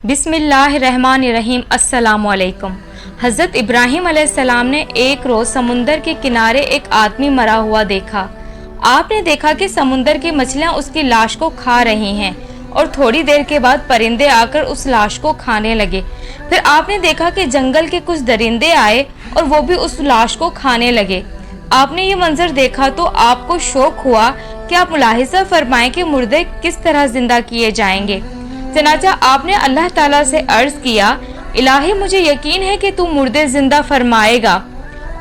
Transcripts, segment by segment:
बिस्मिल्लाहिर्रहमानिर्रहीम। अस्सलामुअलैकुम। हज़रत इब्राहीम अलैहिस्सलाम ने एक रोज़ समुंदर के किनारे एक आदमी मरा हुआ देखा। आपने देखा कि समुंदर की मछलियाँ उसकी लाश को खा रही हैं और थोड़ी देर के बाद परिंदे आकर उस लाश को खाने लगे। फिर आपने देखा कि जंगल के कुछ दरिंदे आए और वो भी उस लाश को खाने लगे। आपने ये मंजर देखा तो आपको शौक हुआ कि आप मुलाहिजा फरमाएं कि मुर्दे किस तरह जिंदा किए जाएंगे। चनाचा आपने अल्लाह ताला से अर्ज किया, इलाही मुझे यकीन है कि तू मुर्दे जिंदा फरमाएगा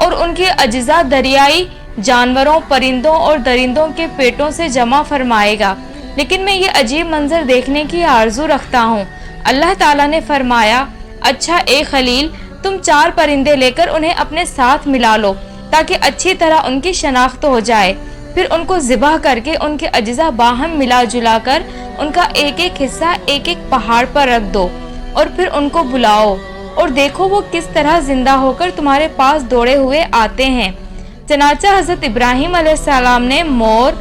और उनके अज्जा दरियाई जानवरों, परिंदों और दरिंदों के पेटों से जमा फरमाएगा, लेकिन मैं ये अजीब मंजर देखने की आरजू रखता हूँ। अल्लाह ताला ने फरमाया, अच्छा ए खलील, तुम 4 परिंदे लेकर उन्हें अपने साथ मिला लो ताकि अच्छी तरह उनकी शनाख्त हो जाए। फिर उनको ज़िबह करके उनके अज्जा बाहम मिला जुला कर उनका एक एक हिस्सा एक एक पहाड़ पर रख दो और फिर उनको बुलाओ और देखो वो किस तरह जिंदा होकर तुम्हारे पास दौड़े हुए आते हैं। चनाचा हज़रत इब्राहीम अलैहिस्सलाम ने मोर,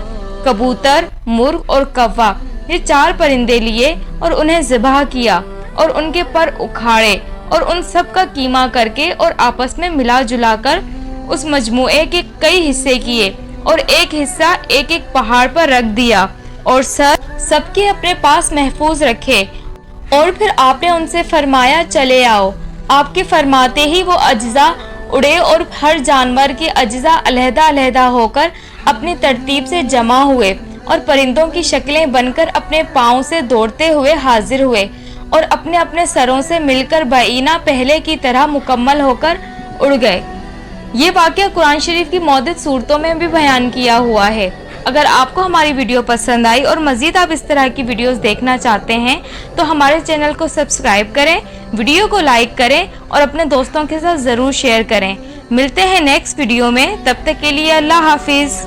कबूतर, मुर्ग और कौवा ये 4 परिंदे लिए और उन्हें ज़िबह किया और उनके पर उखाड़े और उन सब का कीमा करके और आपस में मिला जुला कर उस मजमुए के कई हिस्से किए और एक हिस्सा एक एक पहाड़ पर रख दिया और सबके अपने पास महफूज रखे। और फिर आपने उनसे फरमाया, चले आओ। आपके फरमाते ही वो अज्जा उड़े और हर जानवर के अज्जा अलहदा-अलहदा होकर अपनी तरतीब से जमा हुए और परिंदों की शक्लें बनकर अपने पाँव से दौड़ते हुए हाजिर हुए और अपने अपने सरों से मिलकर बाइना पहले की तरह मुकम्मल होकर उड़ गए। ये वाक़या कुरान शरीफ की मौजूद सूरतों में भी बयान किया हुआ है। अगर आपको हमारी वीडियो पसंद आई और मज़ीद आप इस तरह की वीडियोस देखना चाहते हैं तो हमारे चैनल को सब्सक्राइब करें, वीडियो को लाइक करें और अपने दोस्तों के साथ ज़रूर शेयर करें। मिलते हैं नेक्स्ट वीडियो में, तब तक के लिए अल्लाह हाफिज़।